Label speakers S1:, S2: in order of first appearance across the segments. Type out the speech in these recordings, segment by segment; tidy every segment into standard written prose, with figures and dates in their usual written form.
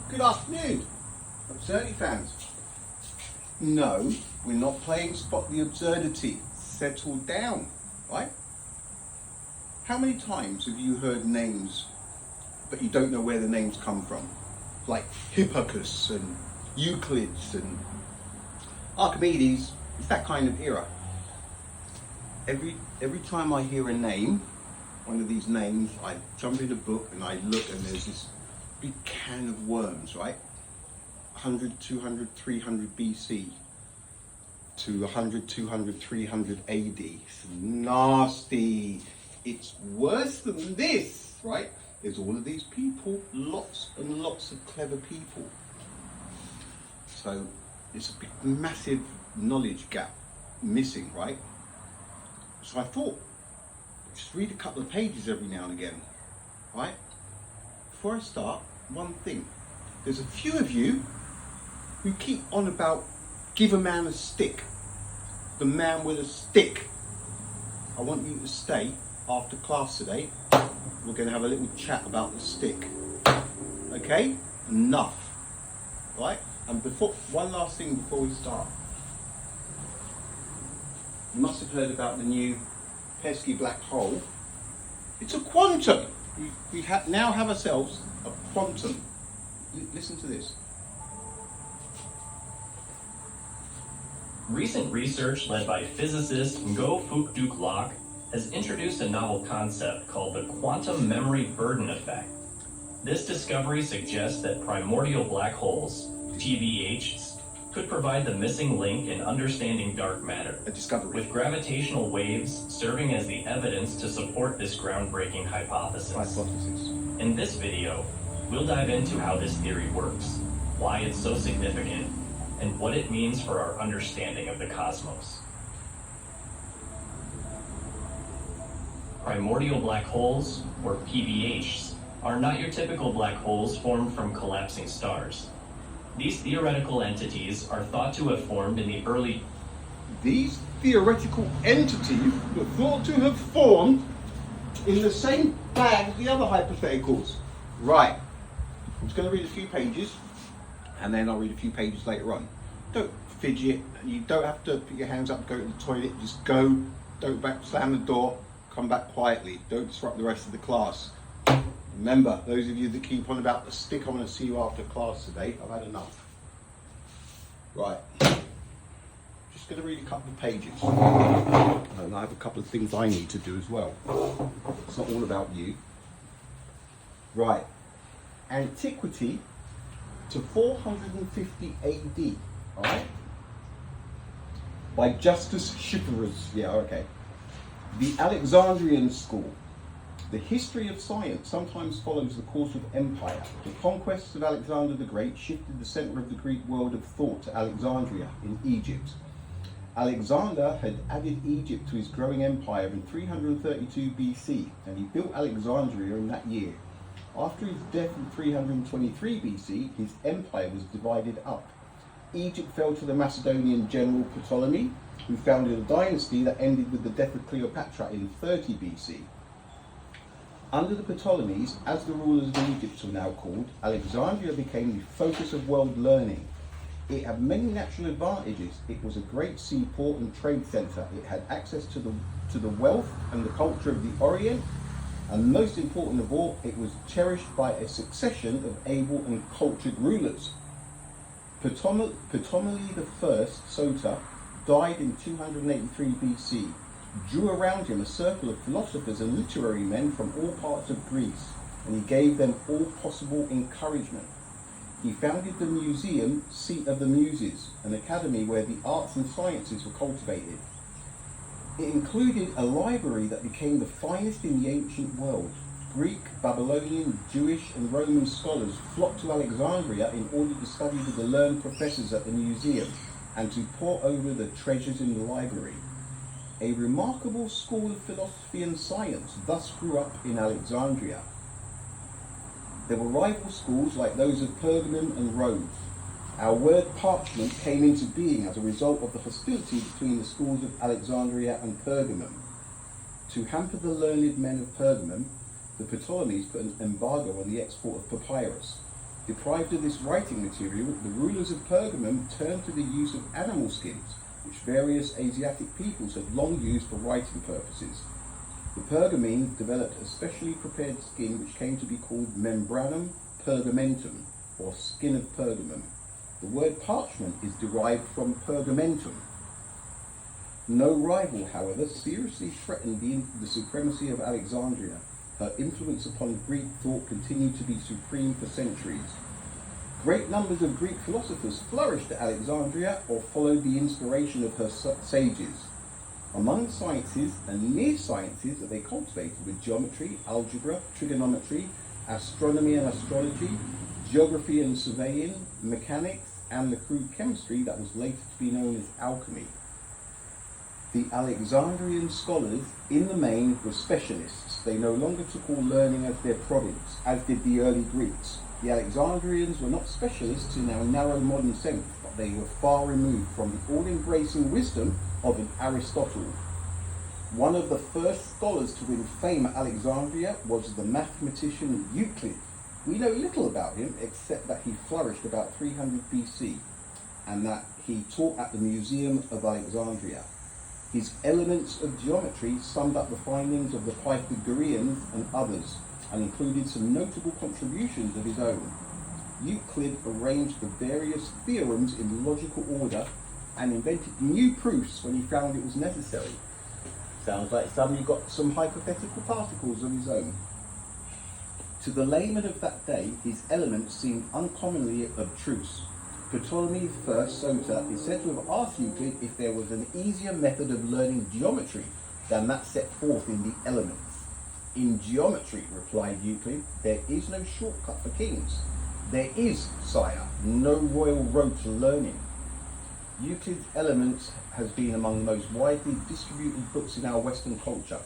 S1: Good afternoon, Absurdity fans. No, we're not playing Spot the Absurdity. Settle down, right? How many times have you heard names, but you don't know where the names come from? Like Hipparchus and Euclid's and Archimedes. It's that kind of era. Every time I hear a name, one of these names, I jump in a book and I look and there's this big can of worms, right? 100, 200, 300 BC to 100, 200, 300 AD. It's nasty. It's worse than this, right? There's all of these people, lots and lots of clever people. So it's a big, massive knowledge gap missing, right? So I thought, just read a couple of pages every now and again, right? Before I start, one thing. There's a few of you who keep on about give a man a stick. The man with a stick. I want you to stay after class today. We're going to have a little chat about the stick. Okay? Enough. Right? And one last thing before we start. You must have heard about the new pesky black hole. It's a quantum. We now have ourselves a quantum. Listen to this.
S2: Recent research led by physicist Ngo Phuc Duc Loc has introduced a novel concept called the quantum memory burden effect. This discovery suggests that primordial black holes, PVHs, could provide the missing link in understanding dark matter,
S1: A discovery.
S2: with gravitational waves serving as the evidence to support this groundbreaking hypothesis. In this video, we'll dive into how this theory works, why it's so significant, and what it means for our understanding of the cosmos. Primordial black holes, or PVHs, are not your typical black holes formed from collapsing stars. These theoretical entities are thought to have formed in the early...
S1: These theoretical entities were thought to have formed in the same bag as the other hypotheticals. Right. I'm just going to read a few pages, and then I'll read a few pages later on. Don't fidget. You don't have to put your hands up, go to the toilet. Just go. Don't slam the door. Come back quietly. Don't disrupt the rest of the class. Remember, those of you that keep on about the stick, I'm going to see you after class today. I've had enough. Right. Just going to read a couple of pages. And I have a couple of things I need to do as well. It's not all about you. Right. Antiquity to 450 AD. Alright? By Justus Schifferus. Yeah, okay. The Alexandrian School. The history of science sometimes follows the course of empire. The conquests of Alexander the Great shifted the centre of the Greek world of thought to Alexandria in Egypt. Alexander had added Egypt to his growing empire in 332 BC, and he built Alexandria in that year. After his death in 323 BC, his empire was divided up. Egypt fell to the Macedonian general Ptolemy, who founded a dynasty that ended with the death of Cleopatra in 30 BC. Under the Ptolemies, as the rulers of Egypt were now called, Alexandria became the focus of world learning. It had many natural advantages. It was a great seaport and trade centre. It had access to the wealth and the culture of the Orient, and most important of all, it was cherished by a succession of able and cultured rulers. Ptolemy I Soter died in 283 BC. Drew around him a circle of philosophers and literary men from all parts of Greece, and he gave them all possible encouragement. He founded the Museum, Seat of the Muses, an academy where the arts and sciences were cultivated. It included a library that became the finest in the ancient world. Greek, Babylonian, Jewish and Roman scholars flocked to Alexandria in order to study with the learned professors at the museum and to pore over the treasures in the library. A remarkable school of philosophy and science thus grew up in Alexandria. There were rival schools like those of Pergamum and Rhodes. Our word parchment came into being as a result of the hostility between the schools of Alexandria and Pergamum. To hamper the learned men of Pergamum, the Ptolemies put an embargo on the export of papyrus. Deprived of this writing material, the rulers of Pergamum turned to the use of animal skins, which various Asiatic peoples had long used for writing purposes. The Pergamene developed a specially prepared skin which came to be called membranum pergamentum, or skin of Pergamum. The word parchment is derived from pergamentum. No rival, however, seriously threatened the supremacy of Alexandria. Her influence upon Greek thought continued to be supreme for centuries. Great numbers of Greek philosophers flourished at Alexandria or followed the inspiration of her sages. Among the sciences and near sciences that they cultivated were geometry, algebra, trigonometry, astronomy and astrology, geography and surveying, mechanics, and the crude chemistry that was later to be known as alchemy. The Alexandrian scholars, in the main, were specialists. They no longer took all learning as their province, as did the early Greeks. The Alexandrians were not specialists in our narrow modern sense, but they were far removed from the all-embracing wisdom of an Aristotle. One of the first scholars to win fame at Alexandria was the mathematician Euclid. We know little about him except that he flourished about 300 BC and that he taught at the Museum of Alexandria. His Elements of Geometry summed up the findings of the Pythagoreans and others, and included some notable contributions of his own. Euclid arranged the various theorems in logical order and invented new proofs when he found it was necessary. Sounds like somebody got some hypothetical particles of his own. To the layman of that day, his elements seemed uncommonly abstruse. Ptolemy I Sota is said to have asked Euclid if there was an easier method of learning geometry than that set forth in the Elements. In geometry, replied Euclid, there is no shortcut for kings. There is, sire, no royal road to learning. Euclid's Elements has been among the most widely distributed books in our Western culture.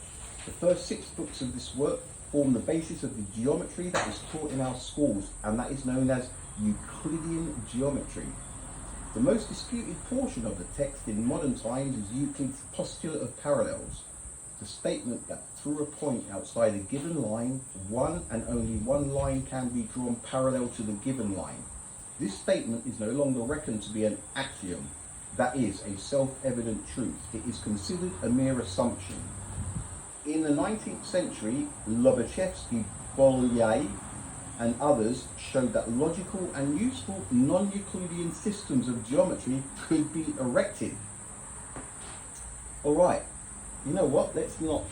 S1: The first 6 books of this work form the basis of the geometry that is taught in our schools, and that is known as Euclidean geometry. The most disputed portion of the text in modern times is Euclid's postulate of parallels, the statement that through a point outside a given line, one and only one line can be drawn parallel to the given line. This statement is no longer reckoned to be an axiom, that is, a self-evident truth. It is considered a mere assumption. In the 19th century, Lobachevsky, Bolyai, and others showed that logical and useful non-Euclidean systems of geometry could be erected. Alright, you know what, let's not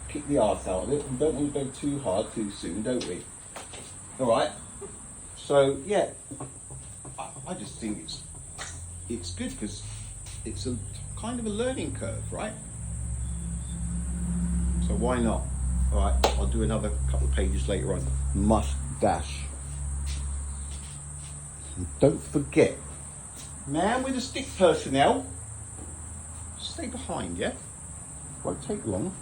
S1: kick the arse out of it. We don't want to go too hard too soon, don't we? Alright, so yeah, I just think it's good because it's a kind of a learning curve, right? So why not? Alright, I'll do another couple of pages later on. Must dash. And don't forget, man with the stick personnel, stay behind, yeah? Won't take long.